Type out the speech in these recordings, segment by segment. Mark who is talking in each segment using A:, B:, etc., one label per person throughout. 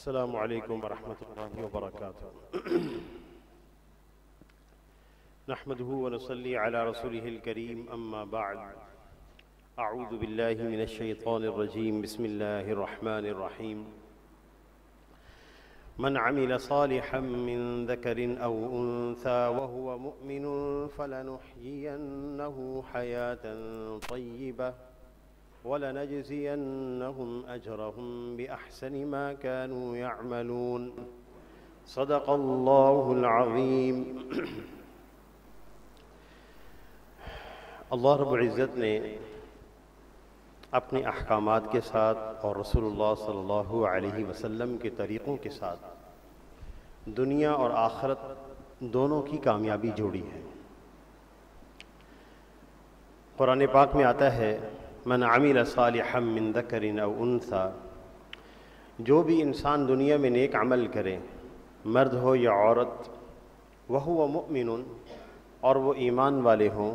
A: السلام علیکم ورحمۃ اللہ وبرکاتہ نحمده ونصلي على رسوله الكريم اما بعد اعوذ باللہ من الشیطان الرجیم بسم اللہ الرحمن الرحیم من عمل صالحا من ذکر او انثى وهو مؤمن فلنحيينه حياة طیبة وَلَنَجْزِيَنَّهُمْ أَجْرَهُمْ بِأَحْسَنِ مَا كَانُوا يَعْمَلُونَ صدق اللہ العظیم۔ اللہ رب العزت نے اپنے احکامات کے ساتھ اور رسول اللہ صلی اللہ علیہ وسلم کے طریقوں کے ساتھ دنیا اور آخرت دونوں کی کامیابی جوڑی ہے۔ قرآن پاک میں آتا ہے من عمل صالحا من ذکر او انثى، جو بھی انسان دنیا میں نیک عمل کرے، مرد ہو یا عورت، وہو مؤمن، اور وہ ایمان والے ہوں،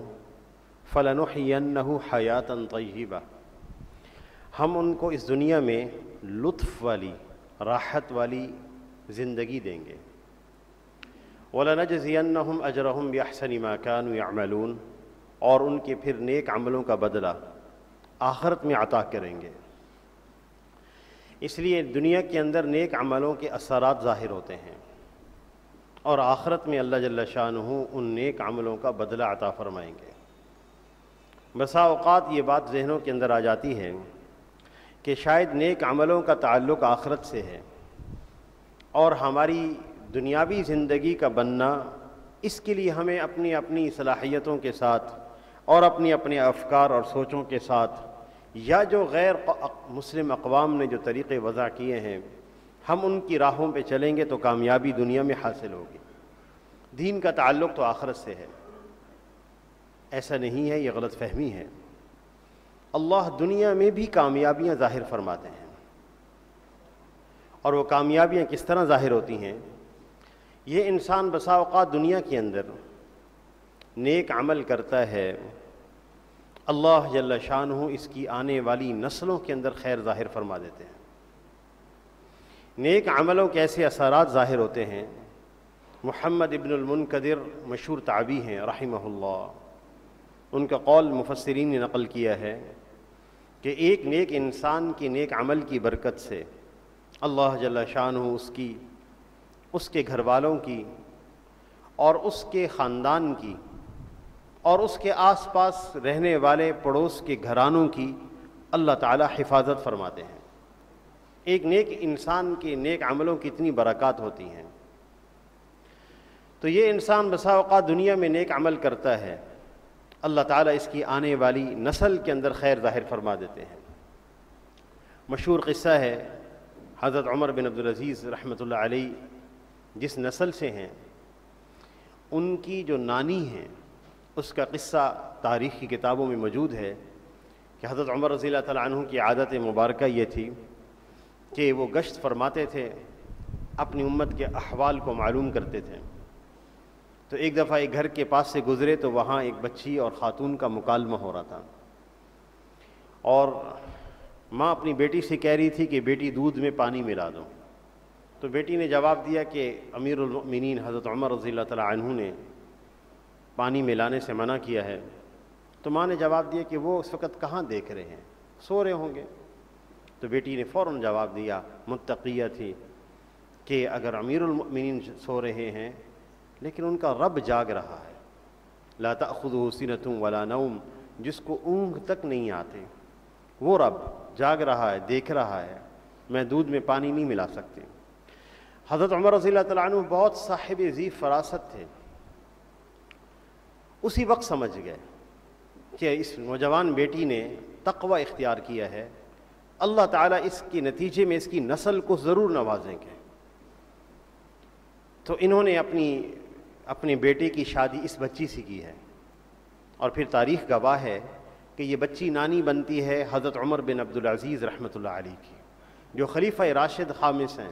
A: فلنحینہ حیاۃ طیبہ، ہم ان کو اس دنیا میں لطف والی، راحت والی زندگی دیں گے، وَلَنَجْزِيَنَّهُمْ أَجْرَهُمْ بِأَحْسَنِ مَا كَانُوا يَعْمَلُونَ، اور ان کے پھر نیک عملوں کا بدلہ آخرت میں عطا کریں گے۔ اس لیے دنیا کے اندر نیک عملوں کے اثرات ظاہر ہوتے ہیں، اور آخرت میں اللہ جل شانہ ان نیک عملوں کا بدلہ عطا فرمائیں گے۔ بسا اوقات یہ بات ذہنوں کے اندر آ جاتی ہے کہ شاید نیک عملوں کا تعلق آخرت سے ہے، اور ہماری دنیاوی زندگی کا بننا اس کے لیے ہمیں اپنی اپنی صلاحیتوں کے ساتھ اور اپنے افکار اور سوچوں کے ساتھ، یا جو غیر مسلم اقوام نے جو طریقے وضع کیے ہیں، ہم ان کی راہوں پہ چلیں گے تو کامیابی دنیا میں حاصل ہوگی۔ دین کا تعلق تو آخرت سے ہے، ایسا نہیں ہے، یہ غلط فہمی ہے۔ اللہ دنیا میں بھی کامیابیاں ظاہر فرماتے ہیں، اور وہ کامیابیاں کس طرح ظاہر ہوتی ہیں؟ یہ انسان بسا اوقات دنیا کے اندر نیک عمل کرتا ہے، اللہ جل شانہ اس کی آنے والی نسلوں کے اندر خیر ظاہر فرما دیتے ہیں۔ نیک عملوں کے ایسے اثرات ظاہر ہوتے ہیں۔ محمد ابن المنکدر مشہور تابعی ہیں رحمہ اللہ، ان کا قول مفسرین نے نقل کیا ہے کہ ایک نیک انسان کی نیک عمل کی برکت سے اللہ جل شانہ اس کے گھر والوں کی اور اس کے خاندان کی اور اس کے آس پاس رہنے والے پڑوس کے گھرانوں کی اللہ تعالی حفاظت فرماتے ہیں۔ ایک نیک انسان کے نیک عملوں کی اتنی برکات ہوتی ہیں، تو یہ انسان بسا اوقات دنیا میں نیک عمل کرتا ہے، اللہ تعالیٰ اس کی آنے والی نسل کے اندر خیر ظاہر فرما دیتے ہیں۔ مشہور قصہ ہے، حضرت عمر بن عبدالعزیز رحمۃ اللہ علیہ جس نسل سے ہیں، ان کی جو نانی ہیں، اس کا قصہ تاریخ کی کتابوں میں موجود ہے کہ حضرت عمر رضی اللہ تعالیٰ عنہ کی عادت مبارکہ یہ تھی کہ وہ گشت فرماتے تھے، اپنی امت کے احوال کو معلوم کرتے تھے۔ تو ایک دفعہ ایک گھر کے پاس سے گزرے تو وہاں ایک بچی اور خاتون کا مکالمہ ہو رہا تھا، اور ماں اپنی بیٹی سے کہہ رہی تھی کہ بیٹی دودھ میں پانی ملا دو، تو بیٹی نے جواب دیا کہ امیر المؤمنین حضرت عمر رضی اللہ تعالیٰ عنہ نے پانی ملانے سے منع کیا ہے۔ تو ماں نے جواب دیا کہ وہ اس وقت کہاں دیکھ رہے ہیں، سو رہے ہوں گے۔ تو بیٹی نے فوراً جواب دیا، متقیہ تھی، کہ اگر امیر المؤمنین سو رہے ہیں لیکن ان کا رب جاگ رہا ہے، لا تأخذہ سنۃ ولا نوم، جس کو اونگ تک نہیں آتے، وہ رب جاگ رہا ہے، دیکھ رہا ہے، میں دودھ میں پانی نہیں ملا سکتی۔ حضرت عمر رضی اللہ تعالیٰ عنہ بہت صاحب ذی فراست تھے، اسی وقت سمجھ گئے کہ اس نوجوان بیٹی نے تقوی اختیار کیا ہے، اللہ تعالیٰ اس کے نتیجے میں اس کی نسل کو ضرور نوازیں گے۔ تو انہوں نے اپنے بیٹے کی شادی اس بچی سے کی ہے، اور پھر تاریخ گواہ ہے کہ یہ بچی نانی بنتی ہے حضرت عمر بن عبدالعزیز رحمۃ اللہ علیہ کی، جو خلیفہ راشد خامس ہیں۔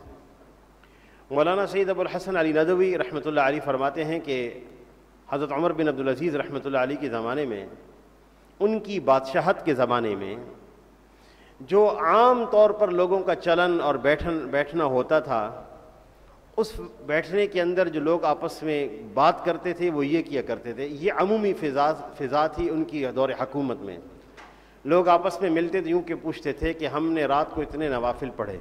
A: مولانا سید ابو الحسن علی ندوی رحمۃ اللہ علیہ فرماتے ہیں کہ حضرت عمر بن عبدالعزیز رحمۃ اللہ علیہ کے زمانے میں، ان کی بادشاہت کے زمانے میں، جو عام طور پر لوگوں کا چلن اور بیٹھنا ہوتا تھا، اس بیٹھنے کے اندر جو لوگ آپس میں بات کرتے تھے وہ یہ کیا کرتے تھے، یہ عمومی فضا تھی ان کی دور حکومت میں۔ لوگ آپس میں ملتے تھے، یوں کہ پوچھتے تھے کہ ہم نے رات کو اتنے نوافل پڑھے،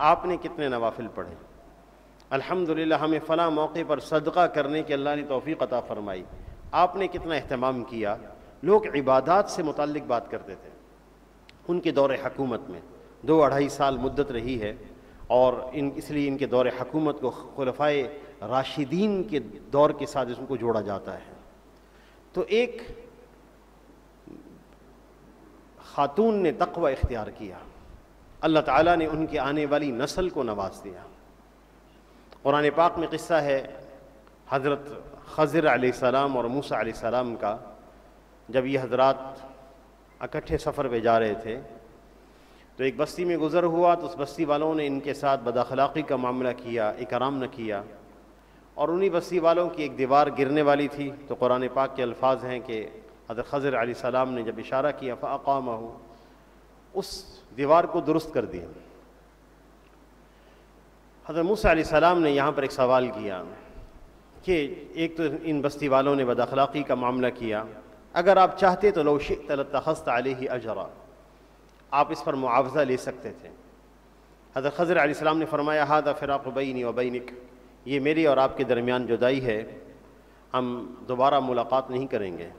A: آپ نے کتنے نوافل پڑھے، الحمدللہ ہمیں فلاں موقع پر صدقہ کرنے کی اللہ نے توفیق عطا فرمائی، آپ نے کتنا اہتمام کیا۔ لوگ عبادات سے متعلق بات کرتے تھے۔ ان کے دور حکومت میں 2-2.5 سال مدت رہی ہے، اور اس لیے ان کے دور حکومت کو خلفائے راشدین کے دور کے ساتھ اس کو جوڑا جاتا ہے۔ تو ایک خاتون نے تقوی اختیار کیا، اللہ تعالیٰ نے ان کی آنے والی نسل کو نواز دیا۔ قرآن پاک میں قصہ ہے حضرت خضر علیہ السلام اور موسیٰ علیہ السلام کا، جب یہ حضرات اکٹھے سفر پہ جا رہے تھے تو ایک بستی میں گزر ہوا، تو اس بستی والوں نے ان کے ساتھ بد اخلاقی کا معاملہ کیا، اکرام نہ کیا، اور انہی بستی والوں کی ایک دیوار گرنے والی تھی۔ تو قرآن پاک کے الفاظ ہیں کہ حضرت خضر علیہ السلام نے جب اشارہ کیا فَأَقَامَهُ، اس دیوار کو درست کر دیا۔ حضرت موسیٰ علیہ السلام نے یہاں پر ایک سوال کیا کہ ایک تو ان بستی والوں نے بد اخلاقی کا معاملہ کیا، اگر آپ چاہتے تو لو شئت لاتخذت علیہ اجرا، آپ اس پر معاوضہ لے سکتے تھے۔ حضرت خضر علیہ السلام نے فرمایا ھذا فراق بینی و بینک، یہ میری اور آپ کے درمیان جدائی ہے، ہم دوبارہ ملاقات نہیں کریں گے،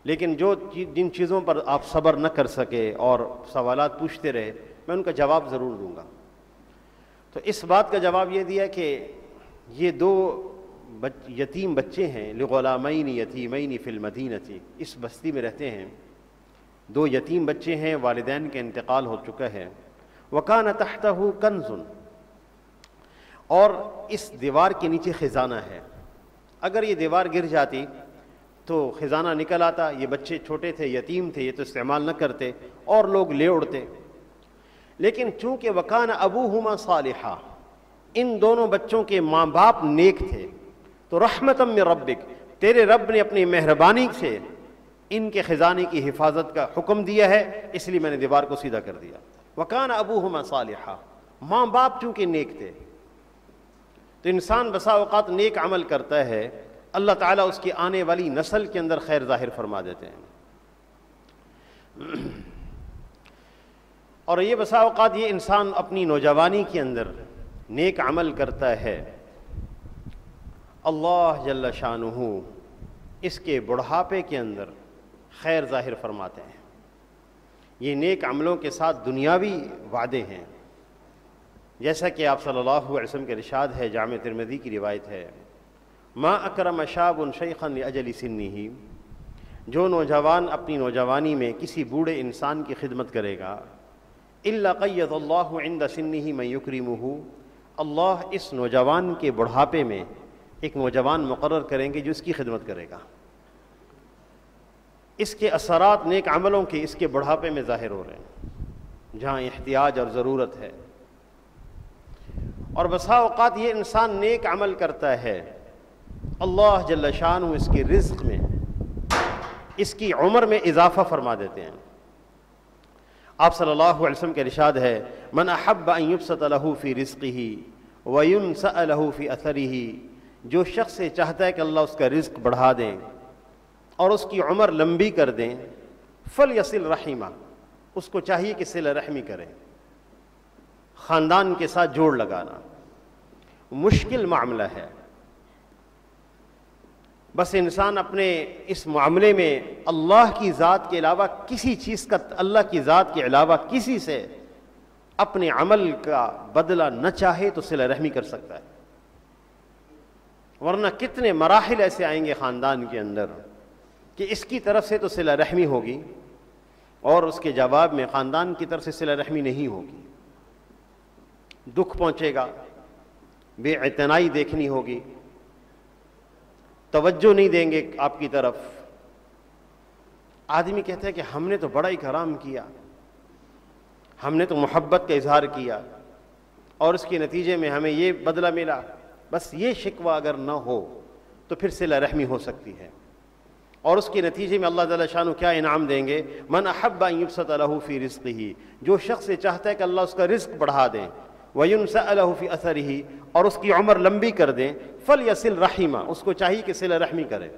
A: لیکن جن چیزوں پر آپ صبر نہ کر سکے اور سوالات پوچھتے رہے، میں ان کا جواب ضرور دوں گا۔ تو اس بات کا جواب یہ دیا کہ یہ 2 یتیم بچے ہیں، لغلامین یتیمین فی المدینہ، اس بستی میں رہتے ہیں، 2 یتیم بچے ہیں، والدین کا انتقال ہو چکا ہے۔ وَكَانَ تَحْتَهُ كَنْزٌ، اور اس دیوار کے نیچے خزانہ ہے، اگر یہ دیوار گر جاتی تو خزانہ نکل آتا، یہ بچے چھوٹے تھے، یتیم تھے، یہ تو استعمال نہ کرتے اور لوگ لے اڑتے، لیکن چونکہ وَكَانَ أَبُوهُمَا صَالِحًا، ان دونوں بچوں کے ماں باپ نیک تھے، تو رحمتً من ربک، تیرے رب نے اپنی مہربانی سے ان کے خزانے کی حفاظت کا حکم دیا ہے، اس لیے میں نے دیوار کو سیدھا کر دیا۔ وَكَانَ أَبُوهُمَا صَالِحًا، ماں باپ چونکہ نیک تھے، تو انسان بسا اوقات نیک عمل کرتا ہے، اللہ تعالیٰ اس کی آنے والی نسل کے اندر خیر ظاہر فرما دیتے ہیں۔ اور یہ بسا اوقات یہ انسان اپنی نوجوانی کے اندر نیک عمل کرتا ہے، اللہ جل شانہ اس کے بڑھاپے کے اندر خیر ظاہر فرماتے ہیں۔ یہ نیک عملوں کے ساتھ دنیاوی وعدے ہیں، جیسا کہ آپ صلی اللہ علیہ وسلم کے ارشاد ہے، جامع ترمذی کی روایت ہے، ما اکرم شاب شیخا لاجل سنہ، جو نوجوان اپنی نوجوانی میں کسی بوڑھے انسان کی خدمت کرے گا، الا قید اللہ عند سنہ من یکرمہ، اللہ اس نوجوان کے بڑھاپے میں ایک نوجوان مقرر کریں گے جو اس کی خدمت کرے گا۔ اس کے اثرات نیک عملوں کے اس کے بڑھاپے میں ظاہر ہو رہے ہیں، جہاں احتیاج اور ضرورت ہے۔ اور بسا اوقات یہ انسان نیک عمل کرتا ہے، اللہ جل شانہ اس کے رزق میں، اس کی عمر میں اضافہ فرما دیتے ہیں۔ آپ صلی اللہ علیہ وسلم کے ارشاد ہے، من احب ان یبسط له فی رزقہ وینسأ له فی اثرہ، جو شخص سے چاہتا ہے کہ اللہ اس کا رزق بڑھا دیں اور اس کی عمر لمبی کر دیں، فلیصل رحمہ، اس کو چاہیے کہ صلہ رحمی کرے، خاندان کے ساتھ جوڑ لگانا مشکل معاملہ ہے۔ بس انسان اپنے اس معاملے میں اللہ کی ذات کے علاوہ کسی چیز کا، اللہ کی ذات کے علاوہ کسی سے اپنے عمل کا بدلہ نہ چاہے تو صلہ رحمی کر سکتا ہے، ورنہ کتنے مراحل ایسے آئیں گے خاندان کے اندر کہ اس کی طرف سے تو صلہ رحمی ہوگی اور اس کے جواب میں خاندان کی طرف سے صلہ رحمی نہیں ہوگی، دکھ پہنچے گا، بے اعتنائی دیکھنی ہوگی، توجہ نہیں دیں گے آپ کی طرف۔ آدمی کہتا ہے کہ ہم نے تو بڑا ہی کرام کیا، ہم نے تو محبت کا اظہار کیا اور اس کے نتیجے میں ہمیں یہ بدلہ ملا، بس یہ شکوہ اگر نہ ہو تو پھر صلہ رحمی ہو سکتی ہے۔ اور اس کے نتیجے میں اللہ تعالیٰ شانہ کیا انعام دیں گے؟ من احب ان یبسط لہ فی رزقہ، جو شخص یہ چاہتا ہے کہ اللہ اس کا رزق بڑھا دیں، وینسأ لہ فی اثرہ، اور اس کی عمر لمبی کر دیں، فلیصل رحمہ، اس کو چاہیے کہ صلہ رحمی کرے۔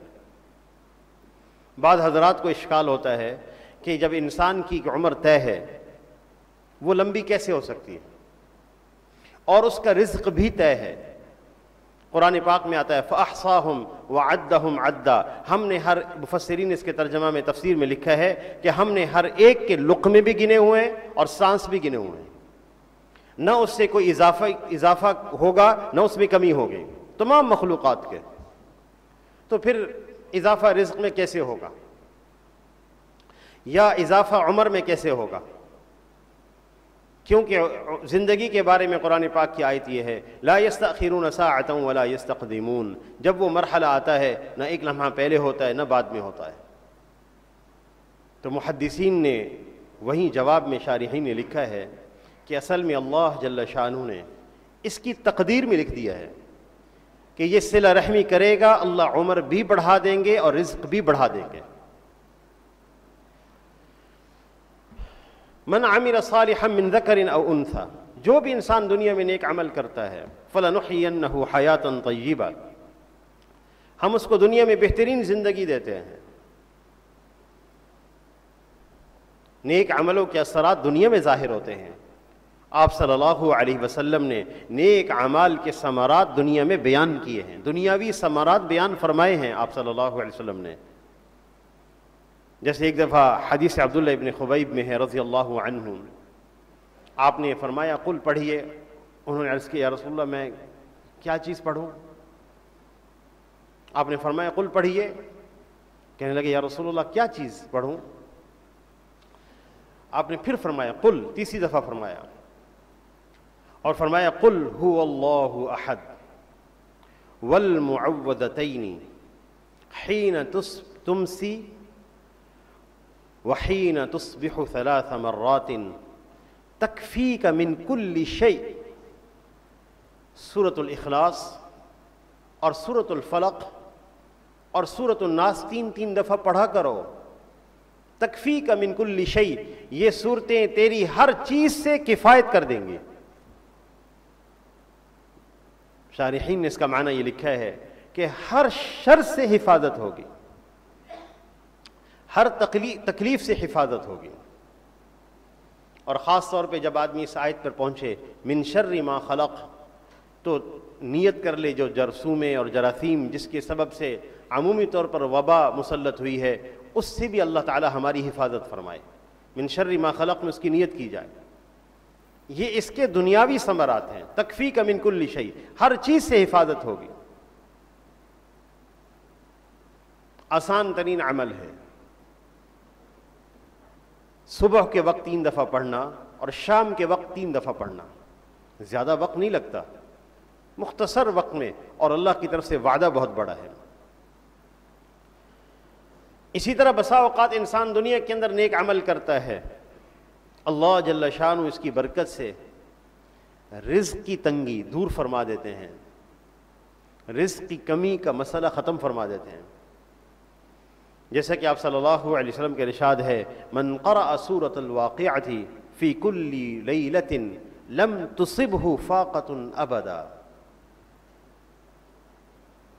A: بعض حضرات کو اشکال ہوتا ہے کہ جب انسان کی عمر طے ہے وہ لمبی کیسے ہو سکتی ہے، اور اس کا رزق بھی طے ہے۔ قرآن پاک میں آتا ہے فَأَحْصَاهُمْ وَعَدَّهُمْ عَدًّا، ہم نے ہر، مفسرین نے اس کے ترجمہ میں تفسیر میں لکھا ہے کہ ہم نے ہر ایک کے لقمے بھی گنے ہوئے ہیں اور سانس بھی گنے ہوئے ہیں، نہ اس سے کوئی اضافہ ہوگا نہ اس میں کمی ہوگی، تمام مخلوقات کے۔ تو پھر اضافہ رزق میں کیسے ہوگا، یا اضافہ عمر میں کیسے ہوگا؟ کیونکہ زندگی کے بارے میں قرآن پاک کی آیت یہ ہے لا یستأخرون ساعۃ ولا یستقدمون، جب وہ مرحلہ آتا ہے نہ ایک لمحہ پہلے ہوتا ہے نہ بعد میں ہوتا ہے۔ تو محدثین نے وہیں جواب میں شارحین نے لکھا ہے کہ اصل میں اللہ جل شانہ نے اس کی تقدیر میں لکھ دیا ہے کہ یہ صلہ رحمی کرے گا، اللہ عمر بھی بڑھا دیں گے اور رزق بھی بڑھا دیں گے۔ من عمل صالحا من ذکر او انثى، جو بھی انسان دنیا میں نیک عمل کرتا ہے، فلنحینہ حیاتا طیبہ، ہم اس کو دنیا میں بہترین زندگی دیتے ہیں۔ نیک عملوں کے اثرات دنیا میں ظاہر ہوتے ہیں۔ آپ صلی اللہ علیہ وسلم نے نیک اعمال کے ثمرات دنیا میں بیان کیے ہیں، دنیاوی ثمرات بیان فرمائے ہیں آپ صلی اللہ علیہ وسلم نے۔ جیسے ایک دفعہ حدیث عبداللہ ابن خبیب میں ہے رضی اللہ عنہ، آپ نے فرمایا قل پڑھیے، انہوں نے عرض کیا یا رسول اللہ میں کیا چیز پڑھوں؟ آپ نے فرمایا قل پڑھیے، کہنے لگے یا رسول اللہ کیا چیز پڑھوں؟ آپ نے پھر فرمایا قل، تیسری دفعہ فرمایا، اور فرمایا قل هو اللہ احد والمعوذتین حین تمسی وحین تصبح 3 مرات تکفیک من کل شیء۔ سورۃ الاخلاص اور سورۃ الفلق اور سورۃ الناس 3 دفعہ پڑھا کرو۔ تکفیک من کل شیء، یہ صورتیں تیری ہر چیز سے کفایت کر دیں گی۔ شارحین نے اس کا معنی یہ لکھا ہے کہ ہر شر سے حفاظت ہوگی، ہر تکلیف سے حفاظت ہوگی۔ اور خاص طور پہ جب آدمی اس آیت پر پہنچے من شر ما خلق، تو نیت کر لے جو جرثومیں اور جراثیم جس کے سبب سے عمومی طور پر وبا مسلط ہوئی ہے، اس سے بھی اللہ تعالی ہماری حفاظت فرمائے۔ من شر ما خلق میں اس کی نیت کی جائے۔ یہ اس کے دنیاوی ثمرات ہیں، تکفیک من کل شیء، ہر چیز سے حفاظت ہوگی۔ آسان ترین عمل ہے صبح کے وقت 3 دفعہ پڑھنا اور شام کے وقت 3 دفعہ پڑھنا، زیادہ وقت نہیں لگتا، مختصر وقت میں، اور اللہ کی طرف سے وعدہ بہت بڑا ہے۔ اسی طرح بسا اوقات انسان دنیا کے اندر نیک عمل کرتا ہے، اللہ جل شانہ اس کی برکت سے رزق کی تنگی دور فرما دیتے ہیں، رزق کی کمی کا مسئلہ ختم فرما دیتے ہیں۔ جیسا کہ آپ صلی اللہ علیہ وسلم کے ارشاد ہے من قرأ سورۃ الواقعۃ فی کل لیلۃ لم تصبہ فاقۃ ابدا،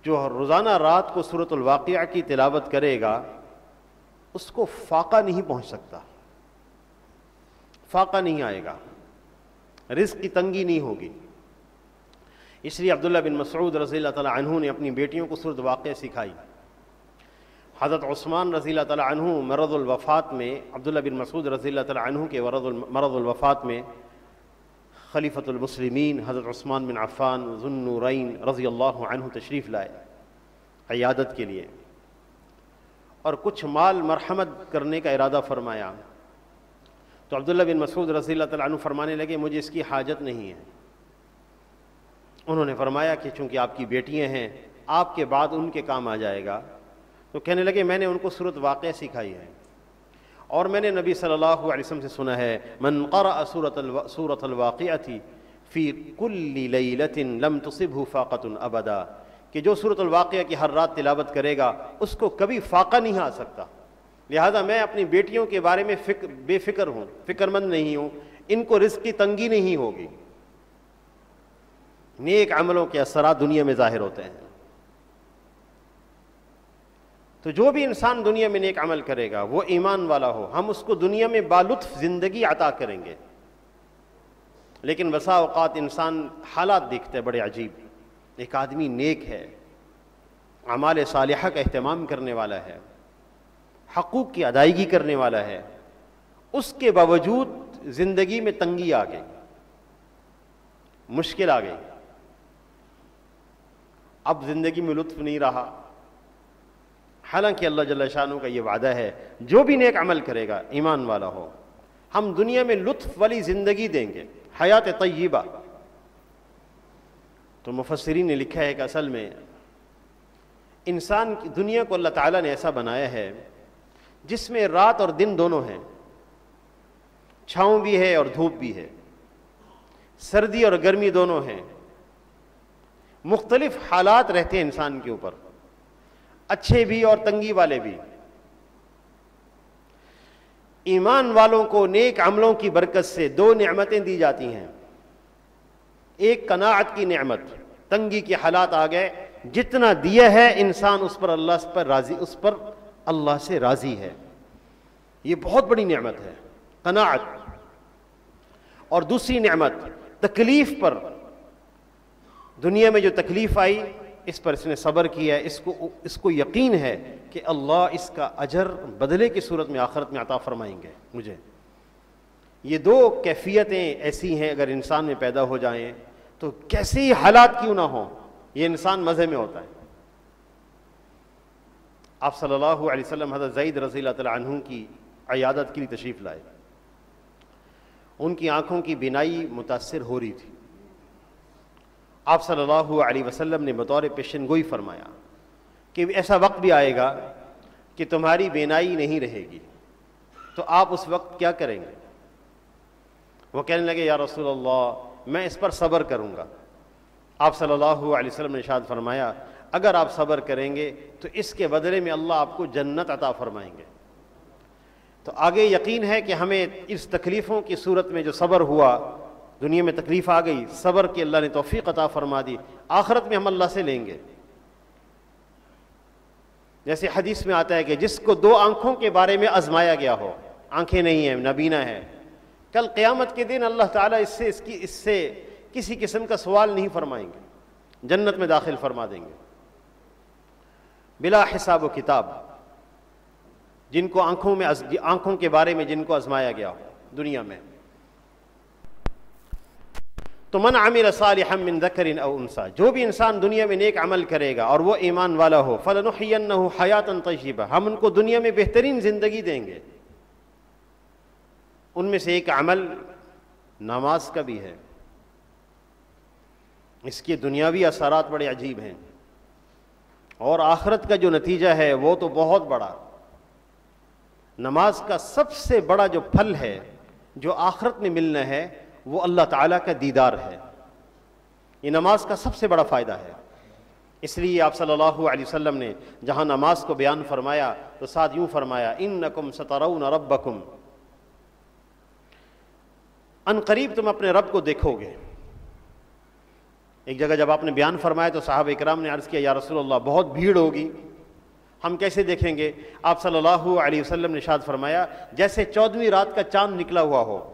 A: جو روزانہ رات کو سورۃ الواقعہ کی تلاوت کرے گا اس کو فاقہ نہیں پہنچ سکتا، فاقہ نہیں آئے گا، رزق کی تنگی نہیں ہوگی۔ اس لیے عبداللہ بن مسعود رضی اللہ تعالیٰ عنہ نے اپنی بیٹیوں کو سورۃ واقعہ سکھائی۔ حضرت عثمان رضی اللہ تعالیٰ عنہ مرض الوفات میں، عبداللہ بن مسعود رضی اللہ تعالیٰ عنہ کے مرض الوفات میں خلیفۃ المسلمین حضرت عثمان بن عفان ذو النورین رضی اللہ عنہ تشریف لائے عیادت کے لیے، اور کچھ مال مرحمت کرنے کا ارادہ فرمایا۔ تو عبداللہ بن مسعود رضی اللہ تعالیٰ عنہ فرمانے لگے مجھے اس کی حاجت نہیں ہے۔ انہوں نے فرمایا کہ چونکہ آپ کی بیٹیاں ہیں، آپ کے بعد ان کے کام آ جائے گا۔ تو کہنے لگے میں نے ان کو سورۃ واقعہ سکھائی ہے، اور میں نے نبی صلی اللہ علیہ وسلم سے سنا ہے من قرأ سورۃ الواقعۃ فی کل لیلۃ لم تصبہ فاقۃ ابدا، کہ جو سورۃ الواقعہ کی ہر رات تلاوت کرے گا اس کو کبھی فاقہ نہیں آ سکتا. لہذا میں اپنی بیٹیوں کے بارے میں بے فکر ہوں، فکر مند نہیں ہوں، ان کو رزق کی تنگی نہیں ہوگی. نیک عملوں کے اثرات دنیا میں ظاہر ہوتے ہیں. تو جو بھی انسان دنیا میں نیک عمل کرے گا وہ ایمان والا ہو، ہم اس کو دنیا میں بالطف زندگی عطا کریں گے. لیکن بسا اوقات انسان حالات دیکھتے ہیں بڑے عجیب. ایک آدمی نیک ہے، اعمال صالحہ کا اہتمام کرنے والا ہے، حقوق کی ادائیگی کرنے والا ہے، اس کے باوجود زندگی میں تنگی آ گئی، مشکل آ گئی، اب زندگی میں لطف نہیں رہا. حالانکہ اللہ جل شانہ کا یہ وعدہ ہے جو بھی نیک عمل کرے گا ایمان والا ہو ہم دنیا میں لطف والی زندگی دیں گے، حیات طیبہ. تو مفسرین نے لکھا ہے کہ اصل میں انسان کی دنیا کو اللہ تعالیٰ نے ایسا بنایا ہے جس میں رات اور دن دونوں ہیں، چھاؤں بھی ہے اور دھوپ بھی ہے، سردی اور گرمی دونوں ہیں، مختلف حالات رہتے ہیں انسان کے اوپر، اچھے بھی اور تنگی والے بھی. ایمان والوں کو نیک عملوں کی برکت سے دو نعمتیں دی جاتی ہیں. ایک قناعت کی نعمت، تنگی کے حالات آ گئے، جتنا دیا ہے انسان اس پر اللہ سے راضی ہے. یہ بہت بڑی نعمت ہے قناعت. اور دوسری نعمت تکلیف پر، دنیا میں جو تکلیف آئی اس پر اس نے صبر کیا ہے، اس کو یقین ہے کہ اللہ اس کا اجر بدلے کی صورت میں آخرت میں عطا فرمائیں گے مجھے. یہ دو کیفیتیں ایسی ہیں اگر انسان میں پیدا ہو جائیں تو کیسے ہی حالات کیوں نہ ہوں یہ انسان مزے میں ہوتا ہے. آپ صلی اللہ علیہ وسلم حضرت زید رضی اللہ تعالیٰ عنہ کی عیادت کے لیے تشریف لائے. ان کی آنکھوں کی بینائی متاثر ہو رہی تھی. آپ صلی اللہ علیہ وسلم نے بطور پیشن گوئی فرمایا کہ ایسا وقت بھی آئے گا کہ تمہاری بینائی نہیں رہے گی، تو آپ اس وقت کیا کریں گے؟ وہ کہنے لگے یا رسول اللہ میں اس پر صبر کروں گا. آپ صلی اللہ علیہ وسلم نے ارشاد فرمایا اگر آپ صبر کریں گے تو اس کے بدلے میں اللہ آپ کو جنت عطا فرمائیں گے. تو آگے یقین ہے کہ ہمیں اس تکلیفوں کی صورت میں جو صبر ہوا، دنیا میں تکلیف آ گئی، صبر کی اللہ نے توفیق عطا فرما دی، آخرت میں ہم اللہ سے لیں گے. جیسے حدیث میں آتا ہے کہ جس کو دو آنکھوں کے بارے میں آزمایا گیا ہو، آنکھیں نہیں ہیں، نابینا ہے، کل قیامت کے دن اللہ تعالیٰ اس سے کسی قسم کا سوال نہیں فرمائیں گے، جنت میں داخل فرما دیں گے بلا حساب و کتاب. جن کو آنکھوں کے بارے میں جن کو آزمایا گیا ہو دنیا میں. تو من عمل صالحا من ذکر او انثى، جو بھی انسان دنیا میں نیک عمل کرے گا اور وہ ایمان والا ہو، فلنحینہ حیاتا طیبہ، ہم ان کو دنیا میں بہترین زندگی دیں گے. ان میں سے ایک عمل نماز کا بھی ہے. اس کے دنیاوی اثرات بڑے عجیب ہیں اور آخرت کا جو نتیجہ ہے وہ تو بہت بڑا. نماز کا سب سے بڑا جو پھل ہے جو آخرت میں ملنا ہے وہ اللہ تعالیٰ کا دیدار ہے. یہ نماز کا سب سے بڑا فائدہ ہے. اس لیے آپ صلی اللہ علیہ وسلم نے جہاں نماز کو بیان فرمایا تو ساتھ یوں فرمایا انکم سترون ربکم، ان قریب تم اپنے رب کو دیکھو گے. ایک جگہ جب آپ نے بیان فرمایا تو صحابہ اکرام نے عرض کیا یا رسول اللہ بہت بھیڑ ہوگی، ہم کیسے دیکھیں گے؟ آپ صلی اللہ علیہ وسلم نے ارشاد فرمایا جیسے 14ویں رات کا چاند نکلا ہوا ہو،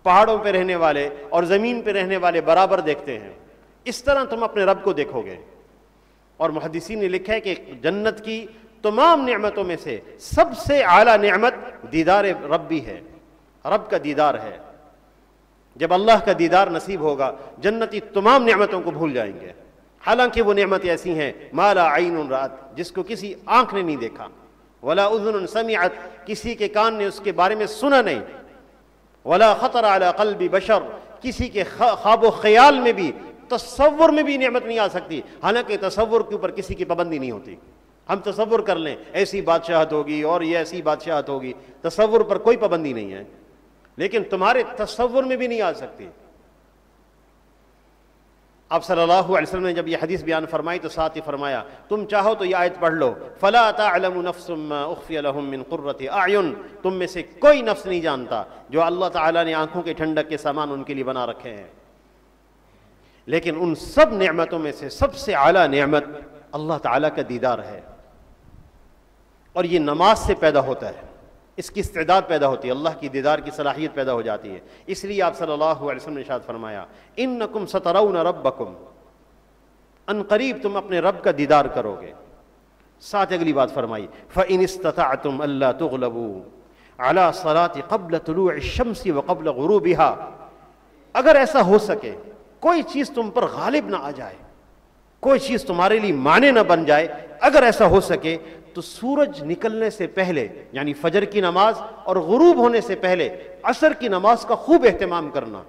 A: پہاڑوں پہ رہنے والے اور زمین پہ رہنے والے برابر دیکھتے ہیں، اس طرح تم اپنے رب کو دیکھو گے. اور محدثین نے لکھا ہے کہ جنت کی تمام نعمتوں میں سے سب سے اعلیٰ نعمت دیدار رب بھی ہے، رب کا دیدار ہے. جب اللہ کا دیدار نصیب ہوگا جنتی تمام نعمتوں کو بھول جائیں گے. حالانکہ وہ نعمتیں ایسی ہیں ما لا عین رأت، جس کو کسی آنکھ نے نہیں دیکھا، ولا اذن سمعت، کسی کے کان نے اس کے بارے میں سنا نہیں، ولا خطر علی قلب بشر، کسی کے خواب و خیال میں بھی، تصور میں بھی نعمت نہیں آ سکتی. حالانکہ تصور کے اوپر کسی کی پابندی نہیں ہوتی. ہم تصور کر لیں ایسی بادشاہت ہوگی اور یہ ایسی بادشاہت ہوگی، تصور پر کوئی پابندی نہیں ہے، لیکن تمہارے تصور میں بھی نہیں آ سکتی. آپ صلی اللہ علیہ وسلم نے جب یہ حدیث بیان فرمائی تو ساتھ ہی فرمایا تم چاہو تو یہ آیت پڑھ لو، فَلَا تَعْلَمُ نَفْسٌ مَّا أُخْفِيَ لَهُم مِّن قُرَّةِ أَعْيُن، تم میں سے کوئی نفس نہیں جانتا جو اللہ تعالیٰ نے آنکھوں کے ٹھنڈک کے سامان ان کے لیے بنا رکھے ہیں۔ لیکن ان سب نعمتوں میں سے سب سے اعلیٰ نعمت اللہ تعالیٰ کا دیدار ہے، اور یہ نماز سے پیدا ہوتا ہے، اس کی استعداد پیدا ہوتی ہے، اللہ کی دیدار کی صلاحیت پیدا ہو جاتی ہے۔ اس لیے آپ صلی اللہ علیہ وسلم نے ارشاد فرمایا انکم سترون ربکم، ان قریب تم اپنے رب کا دیدار کرو گے۔ ساتھ اگلی بات فرمائی فَإِنِ اسْتَطَعْتُمْ أَلَّا تُغْلَبُوا عَلَى صَلَاةِ قَبْلَ طُلُوعِ الشَّمْسِ وَقَبْلَ غُرُوبِهَا، اگر ایسا ہو سکے کوئی چیز تم پر غالب نہ آ جائے، کوئی چیز تمہارے لیے مانع نہ بن جائے، اگر ایسا ہو سکے تو سورج نکلنے سے پہلے یعنی فجر کی نماز اور غروب ہونے سے پہلے عصر کی نماز کا خوب اہتمام کرنا،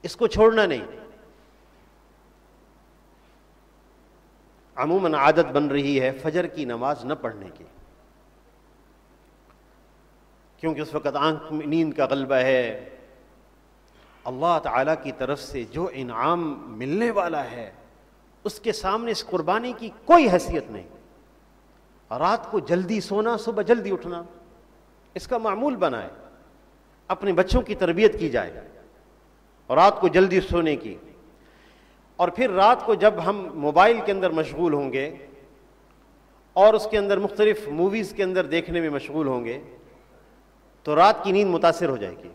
A: اس کو چھوڑنا نہیں۔ عموماً عادت بن رہی ہے فجر کی نماز نہ پڑھنے کی، کیونکہ اس وقت آنکھ میں نیند کا غلبہ ہے، اللہ تعالیٰ کی طرف سے جو انعام ملنے والا ہے اس کے سامنے اس قربانی کی کوئی حیثیت نہیں۔ رات کو جلدی سونا، صبح جلدی اٹھنا، اس کا معمول بنائے، اپنے بچوں کی تربیت کی جائے، رات کو جلدی سونے کی۔ اور پھر رات کو جب ہم موبائل کے اندر مشغول ہوں گے اور اس کے اندر مختلف موویز کے اندر دیکھنے میں مشغول ہوں گے تو رات کی نیند متاثر ہو جائے گی،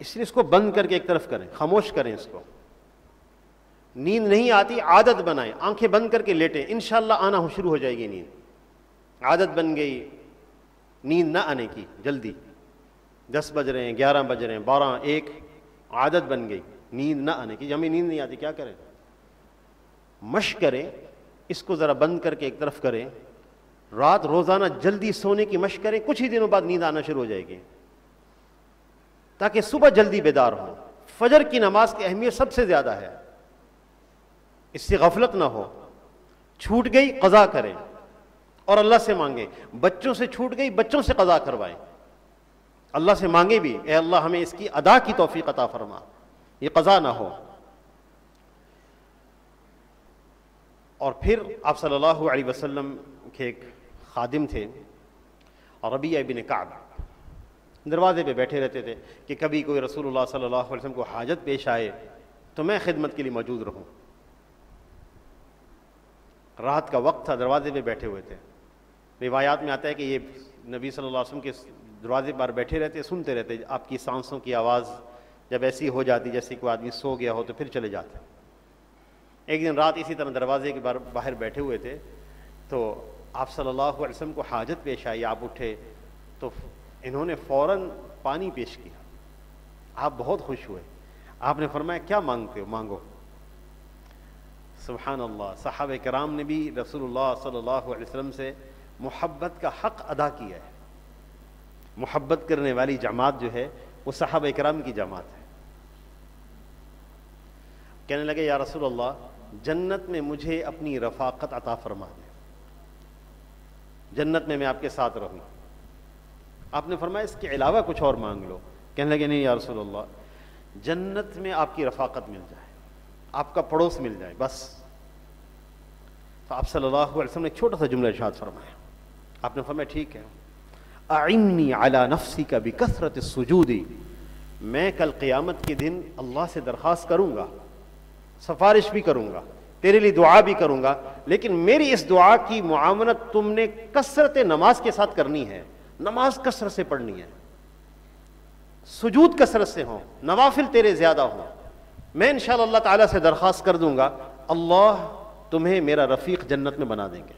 A: اس لیے اس کو بند کر کے ایک طرف کریں، خاموش کریں اس کو۔ نیند نہیں آتی عادت بنائیں، آنکھیں بند کر کے لیٹیں، انشاءاللہ آنا شروع ہو جائے گی نیند۔ عادت بن گئی نیند نہ آنے کی جلدی، 10 بج رہے ہیں، 11 بج رہے ہیں، 12، 1، عادت بن گئی نیند نہ آنے کی۔ ہمیں نیند نہیں آتی کیا کریں؟ مشق کریں، اس کو ذرا بند کر کے ایک طرف کریں، رات روزانہ جلدی سونے کی مشق کریں، کچھ ہی دنوں بعد نیند آنا شروع ہو جائے گی، تاکہ صبح جلدی بیدار ہوں۔ فجر کی نماز کی اہمیت سب سے زیادہ ہے، اس سے غفلت نہ ہو، چھوٹ گئی قضا کریں اور اللہ سے مانگیں۔ بچوں سے چھوٹ گئی بچوں سے قضا کروائیں، اللہ سے مانگے بھی اے اللہ ہمیں اس کی ادا کی توفیق عطا فرما، یہ قضا نہ ہو۔ اور پھر آپ صلی اللہ علیہ وسلم کے ایک خادم تھے ربیعہ بن کعب، دروازے پہ بیٹھے رہتے تھے کہ کبھی کوئی رسول اللہ صلی اللہ علیہ وسلم کو حاجت پیش آئے تو میں خدمت کے لیے موجود رہوں۔ رات کا وقت تھا، دروازے پہ بیٹھے ہوئے تھے۔ روایات میں آتا ہے کہ یہ نبی صلی اللہ علیہ وسلم کے دروازے پر بیٹھے رہتے، سنتے رہتے، آپ کی سانسوں کی آواز جب ایسی ہو جاتی جیسے کوئی آدمی سو گیا ہو تو پھر چلے جاتے۔ ایک دن رات اسی طرح دروازے کے باہر بیٹھے ہوئے تھے تو آپ صلی اللہ علیہ وسلم کو حاجت پیش آئی، آپ اٹھے تو انہوں نے فوراً پانی پیش کیا، آپ بہت خوش ہوئے، آپ نے فرمایا کیا مانگتے ہو؟ مانگو۔ سبحان اللہ، صحابہ کرام نے بھی رسول اللہ صلی اللہ علیہ وسلم سے محبت کا حق ادا کیا ہے۔ محبت کرنے والی جماعت جو ہے وہ صحابہ کرام کی جماعت ہے۔ کہنے لگے یا رسول اللہ جنت میں مجھے اپنی رفاقت عطا فرما دیں، جنت میں آپ کے ساتھ رہوں۔ آپ نے فرمایا اس کے علاوہ کچھ اور مانگ لو۔ کہنے لگے نہیں یا رسول اللہ جنت میں آپ کی رفاقت مل جائے، آپ کا پڑوس مل جائے بس۔ تو آپ صلی اللہ علیہ وسلم نے ایک چھوٹا سا جملہ ارشاد فرمایا، آپ نے فرمایا ٹھیک ہے، اعنی علی نفسک بکثرۃ السجود، میں کل قیامت کے دن اللہ سے درخواست کروں گا، سفارش بھی کروں گا، تیرے لیے دعا بھی کروں گا، لیکن میری اس دعا کی معاونت تم نے کثرت نماز کے ساتھ کرنی ہے، نماز کثرت سے پڑھنی ہے، سجود کثرت سے ہوں، نوافل تیرے زیادہ ہوں۔ میں انشاءاللہ اللہ تعالیٰ سے درخواست کر دوں گا، اللہ تمہیں میرا رفیق جنت میں بنا دیں گے۔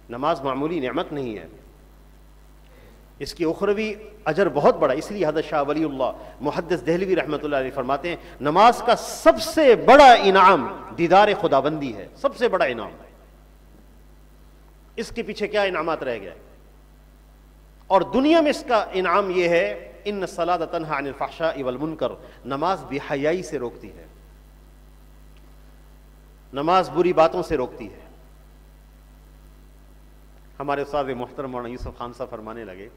A: نماز معمولی نعمت نہیں ہے، اس کی اخروی اجر بہت بڑا، اس لیے حضرت شاہ ولی اللہ محدث دہلوی رحمۃ اللہ علیہ فرماتے ہیں نماز کا سب سے بڑا انعام دیدار خداوندی ہے، سب سے بڑا انعام ہے۔ اس کے پیچھے کیا انعامات رہ گئے؟ اور دنیا میں اس کا انعام یہ ہے ان الصلاۃ تنہی عن الفحشاء والمنکر، نماز بے حیائی سے روکتی ہے، نماز بری باتوں سے روکتی ہے۔ ہمارے استاد محترم مولانا یوسف خان صاحب فرمانے لگے،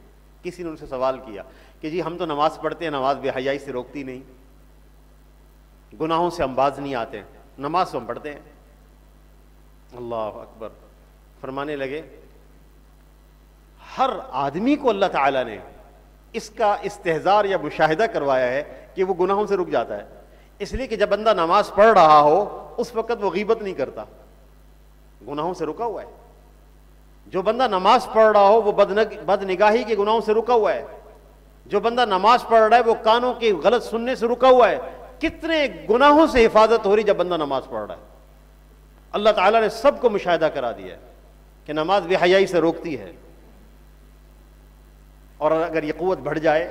A: کسی نے ان سے سوال کیا کہ جی ہم تو نماز پڑھتے ہیں، نماز بے حیائی سے روکتی نہیں، گناہوں سے ہم باز نہیں آتے، نماز تو ہم پڑھتے ہیں۔ اللہ اکبر، فرمانے لگے ہر آدمی کو اللہ تعالیٰ نے اس کا استحضار یا مشاہدہ کروایا ہے کہ وہ گناہوں سے رک جاتا ہے، اس لیے کہ جب بندہ نماز پڑھ رہا ہو اس وقت وہ غیبت نہیں کرتا، گناہوں سے رکا ہوا ہے۔ جو بندہ نماز پڑھ رہا ہو وہ بد نگاہی کے گناہوں سے رکا ہوا ہے، جو بندہ نماز پڑھ رہا ہے وہ کانوں کے غلط سننے سے رکا ہوا ہے۔ کتنے گناہوں سے حفاظت ہو رہی جب بندہ نماز پڑھ رہا ہے۔ اللہ تعالیٰ نے سب کو مشاہدہ کرا دیا ہے کہ نماز بے حیائی سے روکتی ہے، اور اگر یہ قوت بڑھ جائے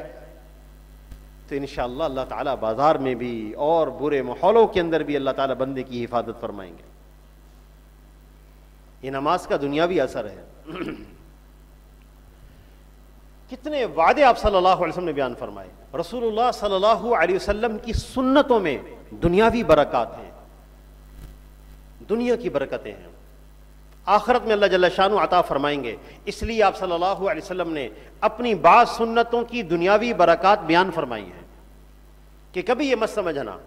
A: تو انشاءاللہ اللہ تعالیٰ بازار میں بھی اور برے ماحولوں کے اندر بھی اللہ تعالیٰ بندے کی حفاظت فرمائیں گے۔ یہ نماز کا دنیاوی اثر ہے۔ کتنے وعدے آپ صلی اللہ علیہ وسلم نے بیان فرمائے۔ رسول اللہ صلی اللہ علیہ وسلم کی سنتوں میں دنیاوی برکات ہیں، دنیا کی برکتیں ہیں، آخرت میں اللہ جل شانہ عطا فرمائیں گے۔ اس لیے آپ صلی اللہ علیہ وسلم نے اپنی بعض سنتوں کی دنیاوی برکات بیان فرمائی ہیں کہ کبھی یہ مت سمجھنا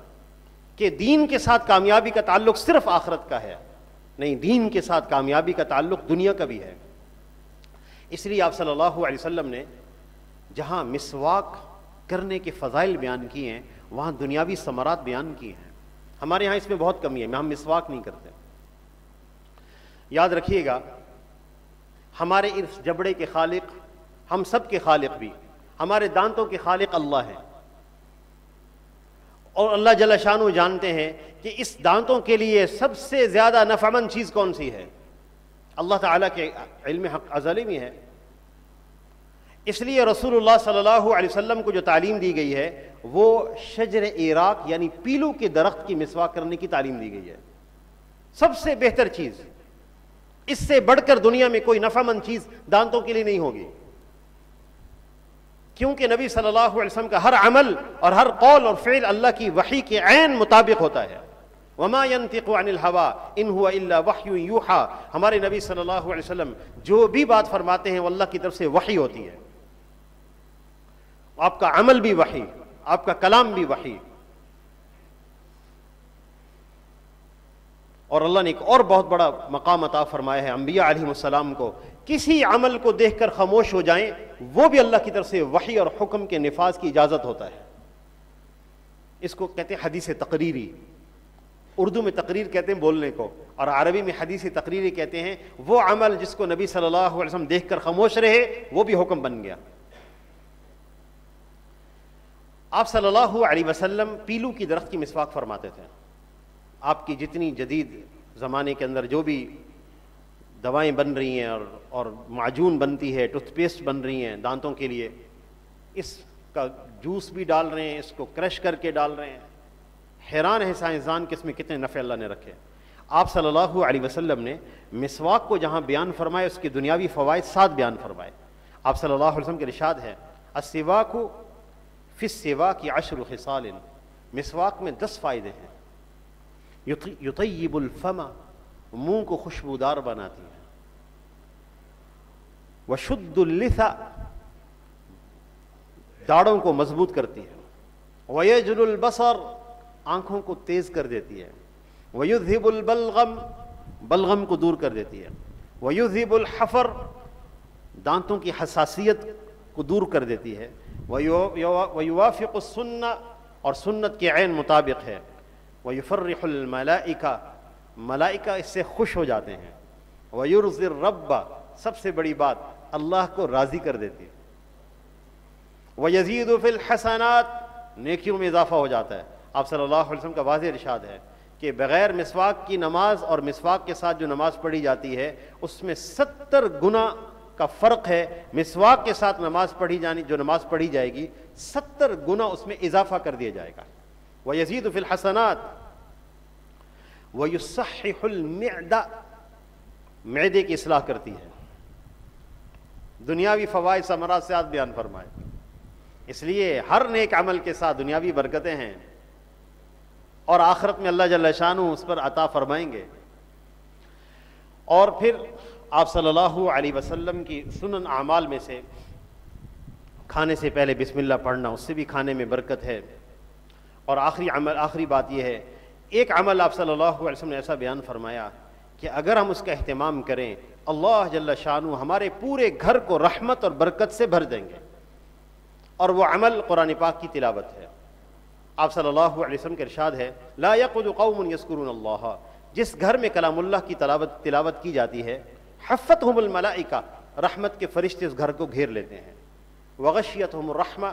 A: کہ دین کے ساتھ کامیابی کا تعلق صرف آخرت کا ہے، نہیں، دین کے ساتھ کامیابی کا تعلق دنیا کا بھی ہے۔ اس لیے آپ صلی اللہ علیہ وسلم نے جہاں مسواک کرنے کے فضائل بیان کیے ہیں وہاں دنیاوی ثمرات بیان کیے ہیں۔ ہمارے ہاں اس میں بہت کمی ہے، ہم مسواک نہیں کرتے۔ یاد رکھیے گا، ہمارے اس جبڑے کے خالق، ہم سب کے خالق بھی، ہمارے دانتوں کے خالق اللہ ہیں، اور اللہ جل شانہ جانتے ہیں کہ اس دانتوں کے لیے سب سے زیادہ نفع مند چیز کون سی ہے۔ اللہ تعالیٰ کے علم حق ازلی میں ہے۔ اس لیے رسول اللہ صلی اللہ علیہ وسلم کو جو تعلیم دی گئی ہے وہ شجر ایراک یعنی پیلو کے درخت کی مسواک کرنے کی تعلیم دی گئی ہے، سب سے بہتر چیز۔ اس سے بڑھ کر دنیا میں کوئی نفع مند چیز دانتوں کے لیے نہیں ہوگی، کیونکہ نبی صلی اللہ علیہ وسلم کا ہر عمل اور ہر قول اور فعل اللہ کی وحی کے عین مطابق ہوتا ہے۔ وما ينطق عن الهوى ان هو الا وحی یوحى، ہمارے نبی صلی اللہ علیہ وسلم جو بھی بات فرماتے ہیں وہ اللہ کی طرف سے وحی ہوتی ہے۔ آپ کا عمل بھی وحی، آپ کا کلام بھی وحی۔ اور اللہ نے ایک اور بہت بڑا مقام عطا فرمایا ہے انبیاء علیہ السلام کو، کسی عمل کو دیکھ کر خاموش ہو جائیں وہ بھی اللہ کی طرف سے وحی اور حکم کے نفاذ کی اجازت ہوتا ہے۔ اس کو کہتے ہیں حدیث تقریری، اردو میں تقریر کہتے ہیں بولنے کو، اور عربی میں حدیث تقریری کہتے ہیں وہ عمل جس کو نبی صلی اللہ علیہ وسلم دیکھ کر خاموش رہے وہ بھی حکم بن گیا۔ آپ صلی اللہ علیہ وسلم پیلو کی درخت کی مسواک فرماتے تھے۔ آپ کی جتنی جدید زمانے کے اندر جو بھی دوائیں بن رہی ہیں اور معجون بنتی ہے، ٹوتھ پیسٹ بن رہی ہیں دانتوں کے لیے، اس کا جوس بھی ڈال رہے ہیں، اس کو کرش کر کے ڈال رہے ہیں۔ حیران ہے سائنسدان کہ اس میں کتنے نفع اللہ نے رکھے۔ آپ صلی اللہ علیہ وسلم نے مسواک کو جہاں بیان فرمائے اس کے دنیاوی فوائد 7 بیان فرمائے۔ آپ صلی اللہ علیہ وسلم کے ارشاد ہے السواک فی السواک 10 خصال، مسواک میں 10 فائدے ہیں۔ یطیب الفم، منہ کو خوشبودار بناتی ہے۔ وشد اللثہ، داڑھوں کو مضبوط کرتی ہے۔ ویجل البصر، آنکھوں کو تیز کر دیتی ہے۔ ویذہب البلغم، بلغم کو دور کر دیتی ہے۔ ویذہب الحفر، دانتوں کی حساسیت کو دور کر دیتی ہے۔ ویوافق السنہ، اور سنت کے عین مطابق ہے۔ ویفرح الملائکہ، ملائکہ اس سے خوش ہو جاتے ہیں۔ ویرضی الرب، سب سے بڑی بات اللہ کو راضی کر دیتی ہے۔ ویزید فی الحسنات، نیکیوں میں اضافہ ہو جاتا ہے۔ آپ صلی اللہ علیہ وسلم کا واضح ارشاد ہے کہ بغیر مسواک کی نماز اور مسواک کے ساتھ جو نماز پڑھی جاتی ہے اس میں 70 گنا کا فرق ہے۔ مسواک کے ساتھ نماز پڑھی جانی، جو نماز پڑھی جائے گی 70 گنا اس میں اضافہ کر دیا جائے گا۔ وَيَزِيدُ فِي الْحَسَنَاتِ وَيُصَحِّحُ الْمِعْدَةَ، معدے کی اصلاح کرتی ہے۔ دنیاوی فوائد ثمرات سے بیان فرمائے۔ اس لیے ہر نیک عمل کے ساتھ دنیاوی برکتیں ہیں اور آخرت میں اللہ جل شانہ اس پر عطا فرمائیں گے۔ اور پھر آپ صلی اللہ علیہ وسلم کی سنن اعمال میں سے کھانے سے پہلے بسم اللہ پڑھنا، اس سے بھی کھانے میں برکت ہے۔ اور آخری بات یہ ہے، ایک عمل آپ صلی اللہ علیہ وسلم نے ایسا بیان فرمایا کہ اگر ہم اس کا اہتمام کریں اللہ جل شانہ ہمارے پورے گھر کو رحمت اور برکت سے بھر دیں گے، اور وہ عمل قرآن پاک کی تلاوت ہے۔ آپ صلی اللہ علیہ وسلم کا ارشاد ہے لا یقعد قوم یذکرون اللہ، جس گھر میں کلام اللہ کی تلاوت کی جاتی ہے حفتہم الملائکہ، رحمت کے فرشتے اس گھر کو گھیر لیتے ہیں، وغشیتہم الرحمہ،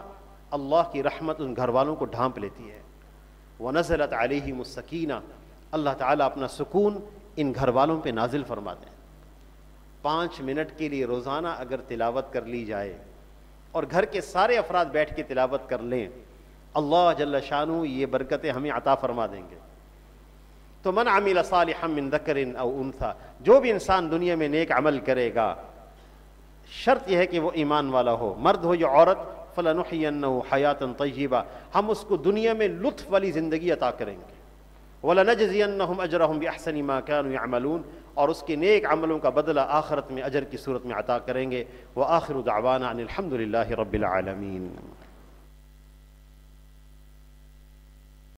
A: اللہ کی رحمت ان گھر والوں کو ڈھانپ لیتی ہے، ونزلت علیہم السکینہ، اللہ تعالیٰ اپنا سکون ان گھر والوں پہ نازل فرماتے ہیں۔ 5 منٹ کے لیے روزانہ اگر تلاوت کر لی جائے اور گھر کے سارے افراد بیٹھ کے تلاوت کر لیں، اللہ جل شانہ یہ برکتیں ہمیں عطا فرما دیں گے۔ تو من عمل صالحا من ذکر او انثی، جو بھی انسان دنیا میں نیک عمل کرے گا، شرط یہ ہے کہ وہ ایمان والا ہو، مرد ہو یا عورت، فلنحینہ حیاتا طیبہ، ہم اس کو دنیا میں لطف والی زندگی عطا کریں گے، وَلَنَجْزِيَنَّهُمْ أَجْرَهُمْ بِأَحْسَنِ مَا كَانُوا يَعْمَلُونَ، اور اس کے نیک عملوں کا بدلہ آخرت میں اجر کی صورت میں عطا کریں گے۔ وآخر دعوانا ان الحمد للہ رب العالمین۔